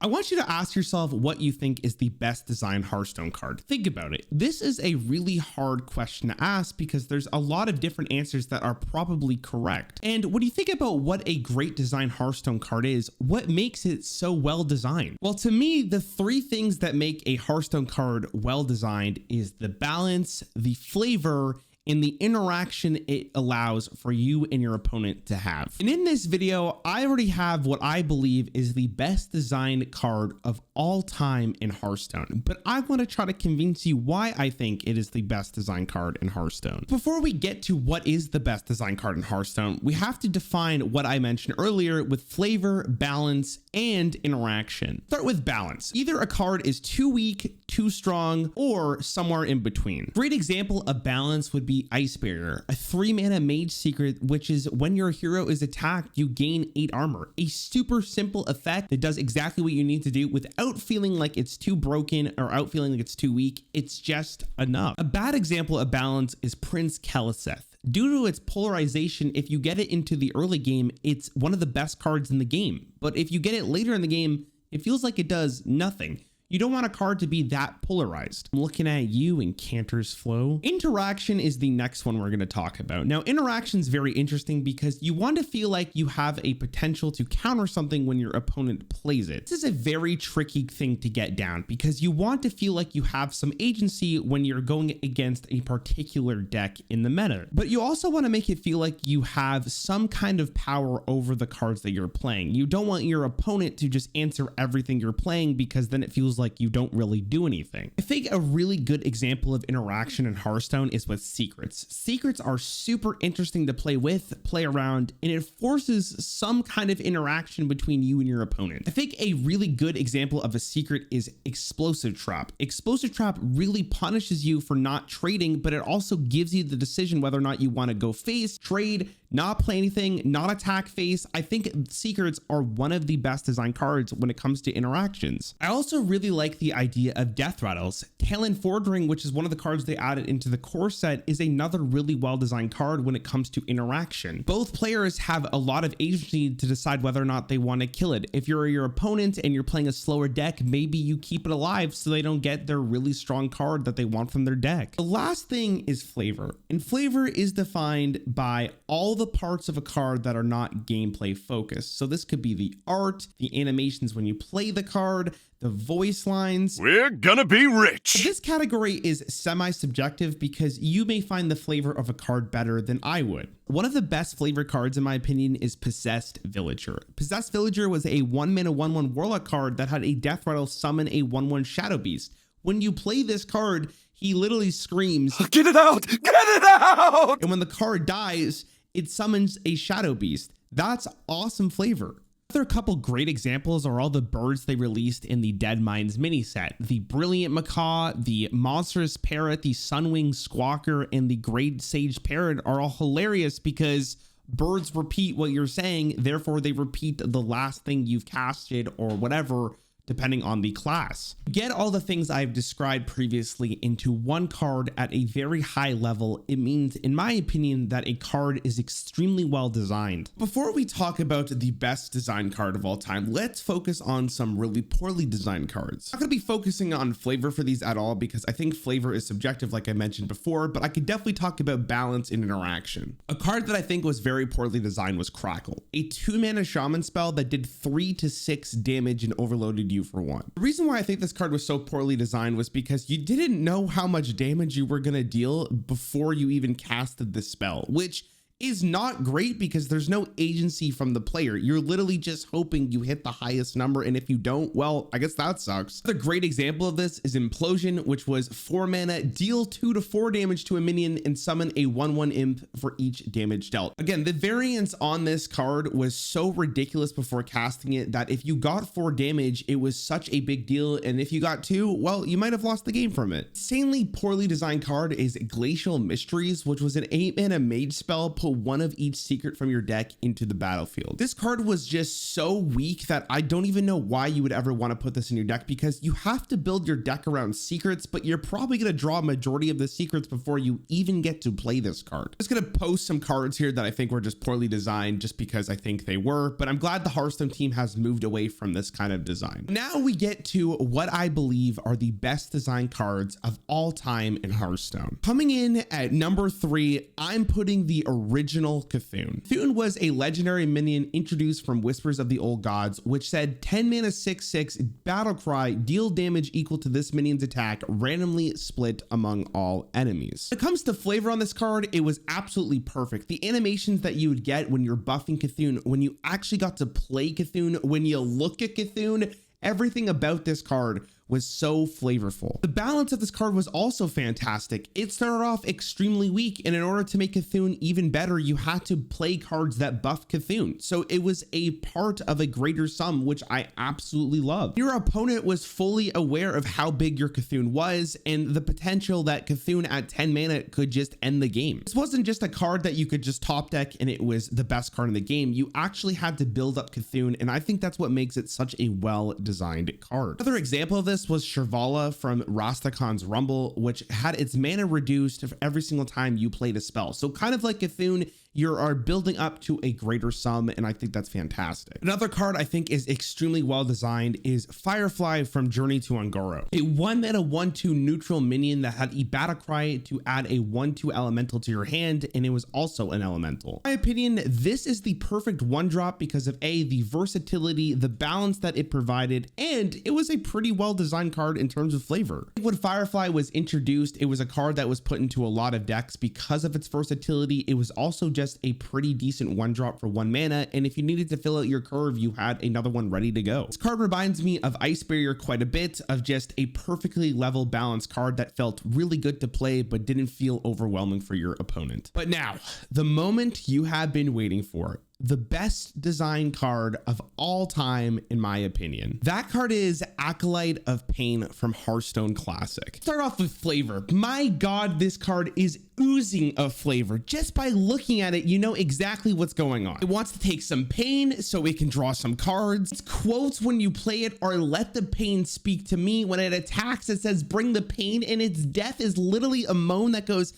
I want you to ask yourself what you think is the best designed Hearthstone card. Think about it. This is a really hard question to ask because there's a lot of different answers that are probably correct. And when you think about what a great designed Hearthstone card is, what makes it so well designed? Well, to me, the three things that make a Hearthstone card well designed is the balance, the flavor, and the interaction it allows for you and your opponent to have. And in this video, I already have what I believe is the best designed card of all time in Hearthstone, but I want to try to convince you why I think it is the best designed card in Hearthstone. Before we get to what is the best designed card in Hearthstone, we have to define what I mentioned earlier with flavor, balance, and interaction. Start with balance. Either a card is too weak, too strong, or somewhere in between. Great example of balance would be Ice Barrier, a 3-mana mage secret, which is when your hero is attacked, you gain 8 armor. A super simple effect that does exactly what you need to do without feeling like it's too broken or out feeling like it's too weak. It's just enough. A bad example of balance is Prince Keliseth. Due to its polarization, if you get it into the early game, it's one of the best cards in the game. But if you get it later in the game, it feels like it does nothing. You don't want a card to be that polarized. I'm looking at you in Cantor's Flow. Interaction is the next one we're going to talk about. Now, interaction is very interesting because you want to feel like you have a potential to counter something when your opponent plays it. This is a very tricky thing to get down because you want to feel like you have some agency when you're going against a particular deck in the meta. But you also want to make it feel like you have some kind of power over the cards that you're playing. You don't want your opponent to just answer everything you're playing because then it feels like you don't really do anything. I think a really good example of interaction in Hearthstone is with secrets. Secrets are super interesting to play with, play around, and it forces some kind of interaction between you and your opponent. I think a really good example of a secret is Explosive Trap. Explosive Trap really punishes you for not trading, but it also gives you the decision whether or not you want to go face, trade, not play anything, not attack face. I think secrets are one of the best designed cards when it comes to interactions. I also really like the idea of death rattles. Talon Forging, which is one of the cards they added into the core set, is another really well designed card when it comes to interaction. Both players have a lot of agency to decide whether or not they want to kill it. If you're your opponent and you're playing a slower deck, maybe you keep it alive so they don't get their really strong card that they want from their deck. The last thing is flavor, and flavor is defined by all the parts of a card that are not gameplay focused. So this could be the art, the animations when you play the card, the voice lines. We're gonna be rich. This category is semi-subjective because you may find the flavor of a card better than I would. One of the best flavor cards in my opinion is Possessed Villager. Possessed Villager was a 1-mana 1/1 Warlock card that had a death rattle summon a 1/1 Shadow Beast. When you play this card, he literally screams, "Get it out! Get it out!" And when the card dies, it summons a Shadow Beast. That's awesome flavor. Another couple great examples are all the birds they released in the Dead Minds mini set. The Brilliant Macaw, the Monstrous Parrot, the Sunwing Squawker, and the Great Sage Parrot are all hilarious because birds repeat what you're saying, therefore they repeat the last thing you've casted or whatever, depending on the class. Get all the things I've described previously into one card at a very high level. It means, in my opinion, that a card is extremely well designed. Before we talk about the best designed card of all time, let's focus on some really poorly designed cards. I'm not going to be focusing on flavor for these at all because I think flavor is subjective like I mentioned before, but I could definitely talk about balance and interaction. A card that I think was very poorly designed was Crackle, a 2-mana shaman spell that did 3 to 6 damage and overloaded you for 1. The reason why I think this card was so poorly designed was because you didn't know how much damage you were going to deal before you even casted the spell, which is not great because there's no agency from the player. You're literally just hoping you hit the highest number, and if you don't, well, I guess that sucks. The great example of this is Implosion, which was 4 mana, deal 2 to 4 damage to a minion, and summon a 1/1 imp for each damage dealt. Again, the variance on this card was so ridiculous before casting it that if you got 4 damage, it was such a big deal, and if you got 2, well, you might have lost the game from it. Insanely poorly designed card is Glacial Mysteries, which was an 8-mana mage spell put one of each secret from your deck into the battlefield. This card was just so weak that I don't even know why you would ever want to put this in your deck, because you have to build your deck around secrets, but you're probably going to draw a majority of the secrets before you even get to play this card. I'm just going to post some cards here that I think were just poorly designed just because I think they were, but I'm glad the Hearthstone team has moved away from this kind of design. Now we get to what I believe are the best design cards of all time in Hearthstone. Coming in at number 3, I'm putting the original Cthulhu. Cthulhu was a legendary minion introduced from Whispers of the Old Gods, which said 10 mana 6/6 battle cry, deal damage equal to this minion's attack, randomly split among all enemies. When it comes to flavor on this card, it was absolutely perfect. The animations that you would get when you're buffing Cthulhu, when you actually got to play Cthulhu, when you look at Cthulhu, everything about this card was so flavorful. The balance of this card was also fantastic. It started off extremely weak, and in order to make Cthulhu even better, you had to play cards that buff Cthulhu. So it was a part of a greater sum, which I absolutely love. Your opponent was fully aware of how big your Cthulhu was and the potential that Cthulhu at 10 mana could just end the game. This wasn't just a card that you could just top deck and it was the best card in the game. You actually had to build up Cthulhu, and I think that's what makes it such a well-designed card. Another example of this was Shirvala from Rastakhan's Rumble, which had its mana reduced every single time you played a spell. So kind of like Cthulhu, you are building up to a greater sum, and I think that's fantastic. Another card I think is extremely well designed is Firefly from Journey to Ungoro, a 1 mana 1/2 neutral minion that had a battle cry to add a 1/2 elemental to your hand, and it was also an elemental. In my opinion, this is the perfect 1-drop because of the versatility, the balance that it provided, and it was a pretty well designed card in terms of flavor. When Firefly was introduced, it was a card that was put into a lot of decks because of its versatility. It was also just a pretty decent 1-drop for 1 mana, and if you needed to fill out your curve, you had another one ready to go. This card reminds me of Ice Barrier quite a bit, of just a perfectly level balanced card that felt really good to play but didn't feel overwhelming for your opponent. But now, the moment you have been waiting for, the best design card of all time, in my opinion. That card is Acolyte of Pain from Hearthstone Classic. Start off with flavor. My God, this card is oozing of flavor. Just by looking at it, you know exactly what's going on. It wants to take some pain so it can draw some cards. Its quotes when you play it are "let the pain speak to me." When it attacks, it says "bring the pain," and its death is literally a moan that goes,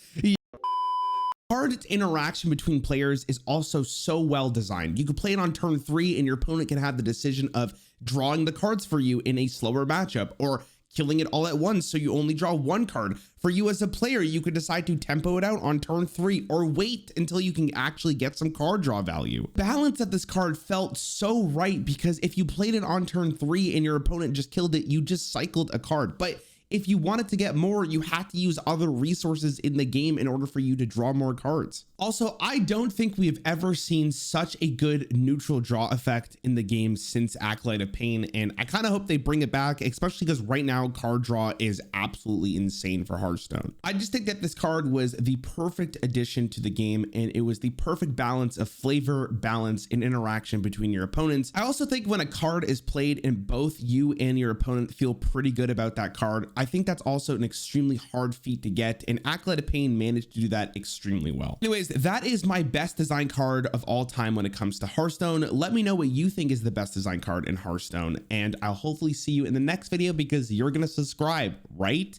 card interaction between players is also so well designed. You could play it on turn 3 and your opponent can have the decision of drawing the cards for you in a slower matchup, or killing it all at once so you only draw 1 card. For you as a player, you could decide to tempo it out on turn 3 or wait until you can actually get some card draw value. Balance of this card felt so right because if you played it on turn 3 and your opponent just killed it, you just cycled a card. But if you wanted to get more, you had to use other resources in the game in order for you to draw more cards. Also, I don't think we have ever seen such a good neutral draw effect in the game since Acolyte of Pain, and I kind of hope they bring it back, especially because right now card draw is absolutely insane for Hearthstone. I just think that this card was the perfect addition to the game, and it was the perfect balance of flavor, balance, and interaction between your opponents. I also think when a card is played and both you and your opponent feel pretty good about that card, I think that's also an extremely hard feat to get, and Acolyte of Pain managed to do that extremely well. Anyways, that is my best design card of all time when it comes to Hearthstone. Let me know what you think is the best design card in Hearthstone, and I'll hopefully see you in the next video because you're gonna subscribe, right?